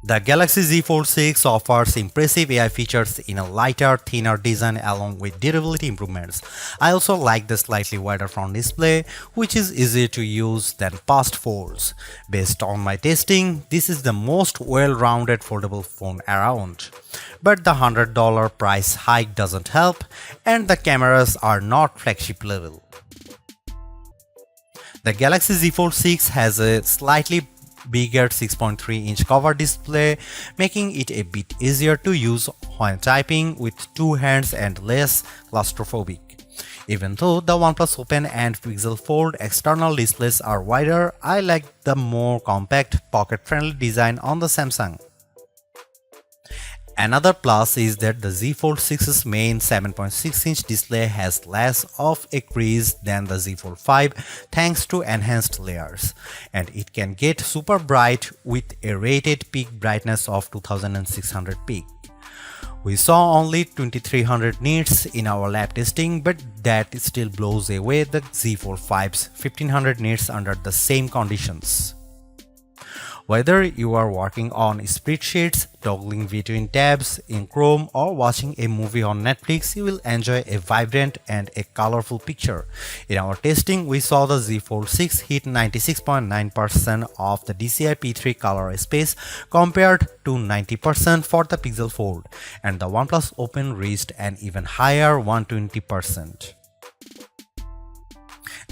The Galaxy Z Fold 6 offers impressive AI features in a lighter, thinner design along with durability improvements. I also like the slightly wider front display, which is easier to use than past folds. Based on my testing, this is the most well-rounded foldable phone around. But the $100 price hike doesn't help, and the cameras are not flagship level. The Galaxy Z Fold 6 has a slightly bigger 6.3-inch cover display, making it a bit easier to use when typing with two hands and less claustrophobic. Even though the OnePlus Open and Pixel Fold external displays are wider, I like the more compact, pocket-friendly design on the Samsung. Another plus is that the Z Fold 6's main 7.6-inch display has less of a crease than the Z Fold 5 thanks to enhanced layers, and it can get super bright with a rated peak brightness of 2600 peak. We saw only 2300 nits in our lab testing, but that still blows away the Z Fold 5's 1500 nits under the same conditions. Whether you are working on spreadsheets, toggling between tabs in Chrome, or watching a movie on Netflix, you will enjoy a vibrant and a colorful picture. In our testing, we saw the Z Fold 6 hit 96.9% of the DCI P3 color space compared to 90% for the Pixel Fold, and the OnePlus Open reached an even higher 120%.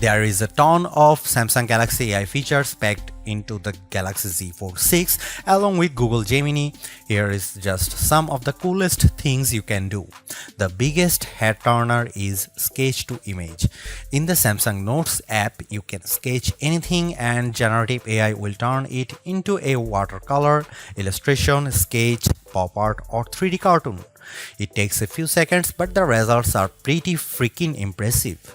There is a ton of Samsung Galaxy AI features packed into the Galaxy Z Fold 6 along with Google Gemini. Here is just some of the coolest things you can do. The biggest head turner is sketch to image. In the Samsung Notes app, you can sketch anything and generative AI will turn it into a watercolor, illustration, sketch, pop art, or 3D cartoon. It takes a few seconds, but the results are pretty freaking impressive.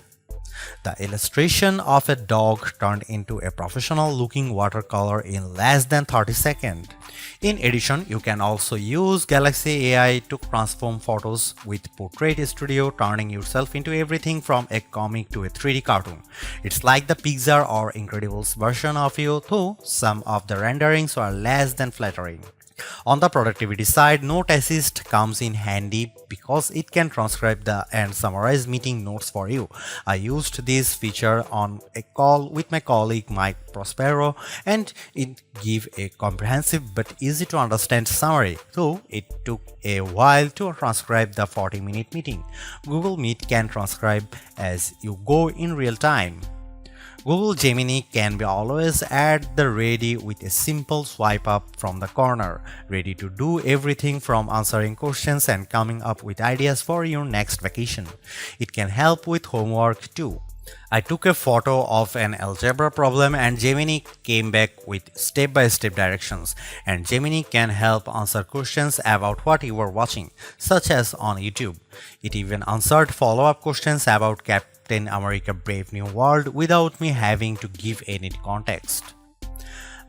The illustration of a dog turned into a professional-looking watercolor in less than 30 seconds. In addition, you can also use Galaxy AI to transform photos with Portrait Studio, turning yourself into everything from a comic to a 3D cartoon. It's like the Pixar or Incredibles version of you, though some of the renderings are less than flattering. On the productivity side, Note Assist comes in handy because it can transcribe and summarize meeting notes for you. I used this feature on a call with my colleague Mike Prospero, and it gave a comprehensive but easy to understand summary, though it took a while to transcribe the 40-minute meeting. Google Meet can transcribe as you go in real time. Google Gemini can be always at the ready with a simple swipe up from the corner, ready to do everything from answering questions and coming up with ideas for your next vacation. It can help with homework too. I took a photo of an algebra problem and Gemini came back with step-by-step directions, and Gemini can help answer questions about what you were watching, such as on YouTube. It even answered follow-up questions about Captain America Brave New World without me having to give any context.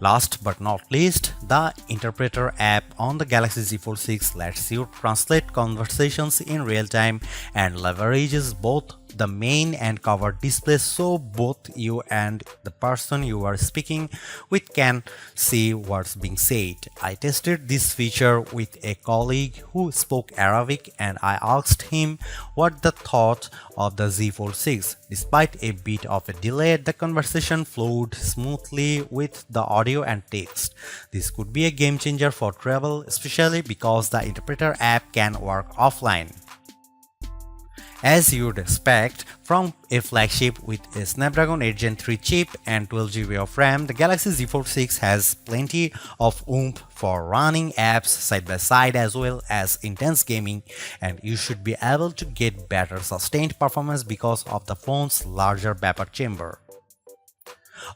Last but not least, the Interpreter app on the Galaxy Z Fold 6 lets you translate conversations in real time and leverages both the main and cover displays so both you and the person you are speaking with can see what's being said. I tested this feature with a colleague who spoke Arabic and I asked him what the thought of the Z Fold 6. Despite a bit of a delay, the conversation flowed smoothly with the audio and text. This could be a game changer for travel, especially because the Interpreter app can work offline. As you'd expect from a flagship with a Snapdragon 8 Gen 3 chip and 12GB of RAM, the Galaxy Z Fold 6 has plenty of oomph for running apps side by side as well as intense gaming, and you should be able to get better sustained performance because of the phone's larger vapor chamber.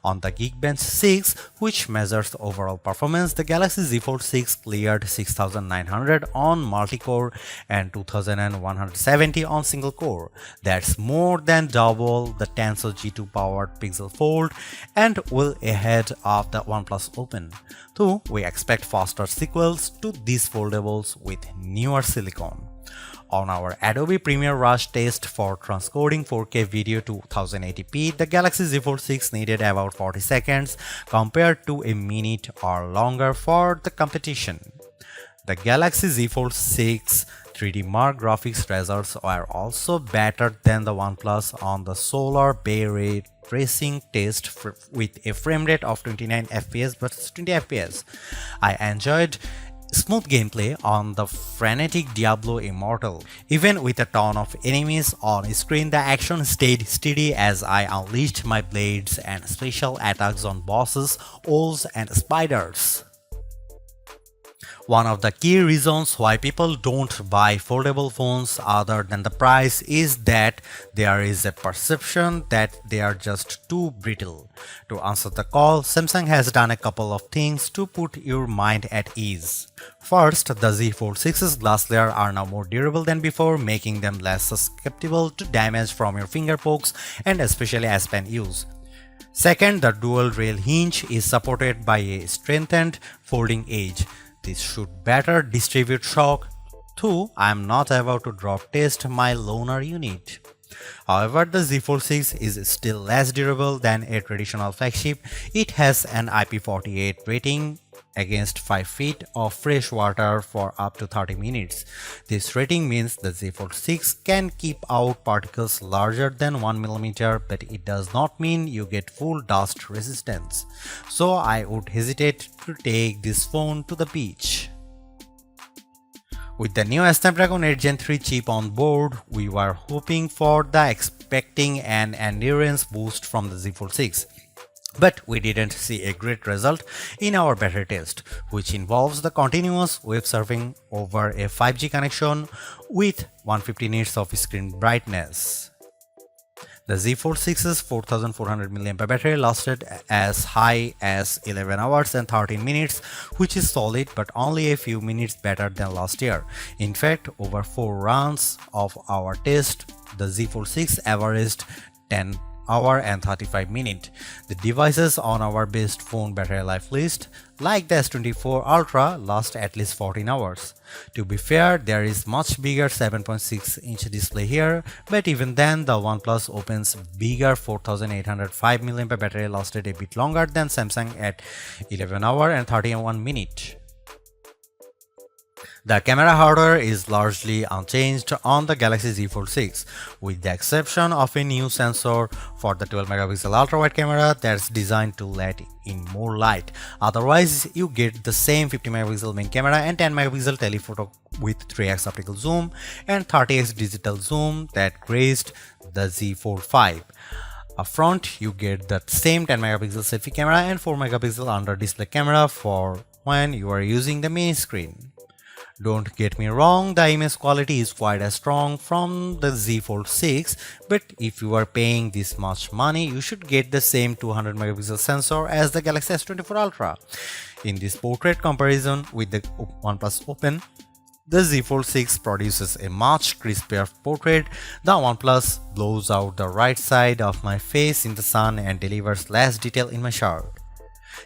On the Geekbench 6, which measures overall performance, the Galaxy Z Fold 6 cleared 6900 on multi-core and 2170 on single-core. That's more than double the Tensor G2 powered Pixel Fold and well ahead of the OnePlus Open. Though we expect faster sequels to these foldables with newer silicon. On our Adobe Premiere Rush test for transcoding 4K video to 1080p, the Galaxy Z Fold 6 needed about 40 seconds compared to a minute or longer for the competition. The Galaxy Z Fold 6 3D Mark graphics results are also better than the OnePlus on the Solar Bay Ray tracing test with a frame rate of 29 fps versus 20 fps. I enjoyed smooth gameplay on the frenetic Diablo Immortal. Even with a ton of enemies on screen, the action stayed steady as I unleashed my blades and special attacks on bosses, owls and spiders. One of the key reasons why people don't buy foldable phones other than the price is that there is a perception that they are just too brittle. To answer the call, Samsung has done a couple of things to put your mind at ease. First, the Z Fold 6's glass layer are now more durable than before, making them less susceptible to damage from your finger pokes and especially as pen use. Second, the dual rail hinge is supported by a strengthened folding edge. This should better distribute shock. 2. I am not about to drop test my loaner unit. However, the Z Fold 6 is still less durable than a traditional flagship. It has an IP48 rating against 5 feet of fresh water for up to 30 minutes. This rating means the Z Fold 6 can keep out particles larger than 1 mm, but it does not mean you get full dust resistance. So I would hesitate to take this phone to the beach. With the new Snapdragon 8 Gen 3 chip on board, we were hoping for the expecting an endurance boost from the Z Fold 6. But we didn't see a great result in our battery test, which involves the continuous web surfing over a 5G connection with 150 nits of screen brightness. The Z Fold 6's 4400 mAh battery lasted as high as 11 hours and 13 minutes, which is solid but only a few minutes better than last year. In fact, over 4 runs of our test, the Z Fold 6 averaged 10 hour and 35 minutes. The devices on our best phone battery life list, like the S24 Ultra, last at least 14 hours. To be fair, there is much bigger 7.6-inch display here, but even then the OnePlus Open's bigger 4805 mAh battery lasted a bit longer than Samsung at 11 hour and 31 minutes. The camera hardware is largely unchanged on the Galaxy Z Fold 6, with the exception of a new sensor for the 12-megapixel ultra-wide camera that's designed to let in more light. Otherwise, you get the same 50-megapixel main camera and 10-megapixel telephoto with 3x optical zoom and 30x digital zoom that graced the Z Fold 5. Up front, you get the same 10-megapixel selfie camera and 4-megapixel under-display camera for when you are using the main screen. Don't get me wrong, the image quality is quite as strong from the Z Fold 6, but if you are paying this much money, you should get the same 200 megapixel sensor as the Galaxy S24 Ultra. In this portrait comparison with the OnePlus Open, the Z Fold 6 produces a much crispier portrait. The OnePlus blows out the right side of my face in the sun and delivers less detail in my shirt.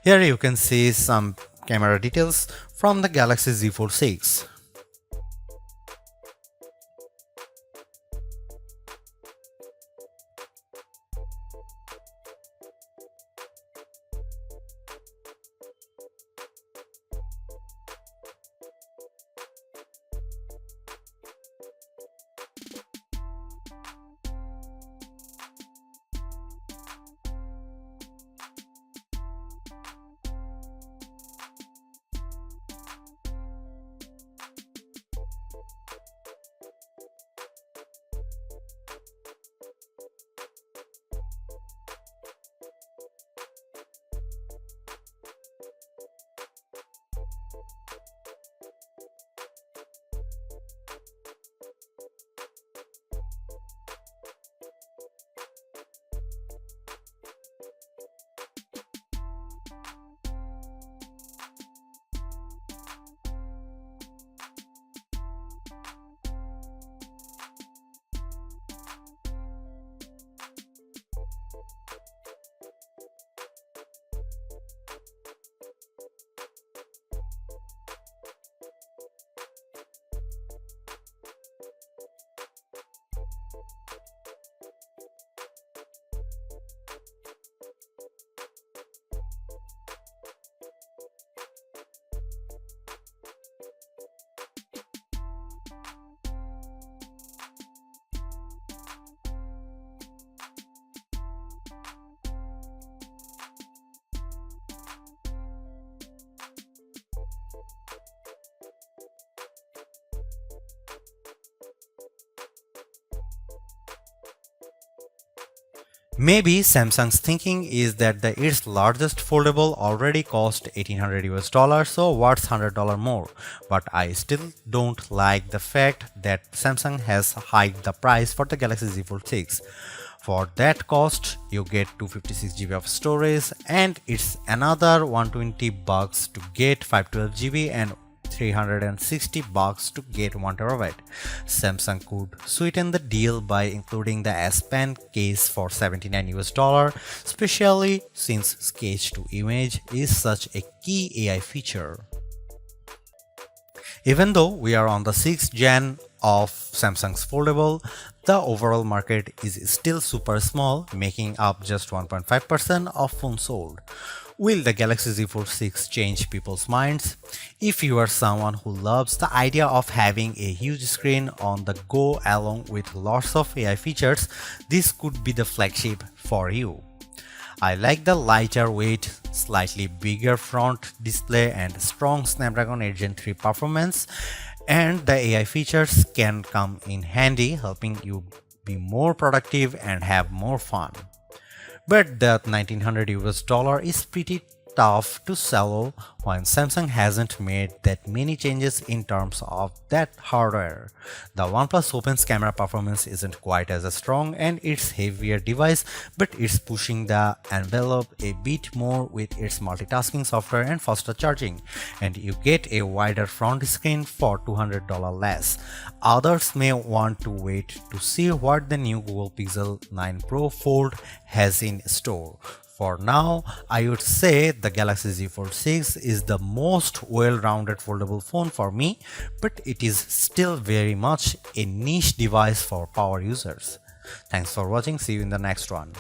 Here you can see some camera details from the Galaxy Z Fold 6. Maybe Samsung's thinking is that its largest foldable already cost $1800 so what's $100 more? But I still don't like the fact that Samsung has hiked the price for the Galaxy Z Fold 6. For that cost, you get 256 GB of storage and it's another $120 to get 512 GB and $360 to get 1 TB. Samsung could sweeten the deal by including the S Pen case for $79, especially since sketch to image is such a key AI feature. Even though we are on the 6th gen of Samsung's foldable, the overall market is still super small, making up just 1.5% of phones sold. Will the Galaxy Z Fold 6 change people's minds? If you are someone who loves the idea of having a huge screen on the go along with lots of AI features, this could be the flagship for you. I like the lighter weight, slightly bigger front display and strong Snapdragon 8 Gen 3 performance, and the AI features can come in handy, helping you be more productive and have more fun. But that $1900 is pretty tough to swallow when Samsung hasn't made that many changes in terms of that hardware. The OnePlus Open's camera performance isn't quite as strong and it's heavier device, but it's pushing the envelope a bit more with its multitasking software and faster charging, and you get a wider front screen for $200 less. Others may want to wait to see what the new Google Pixel 9 Pro Fold has in store. For now, I would say the Galaxy Z Fold 6 is the most well-rounded foldable phone for me, but it is still very much a niche device for power users. Thanks for watching, see you in the next one.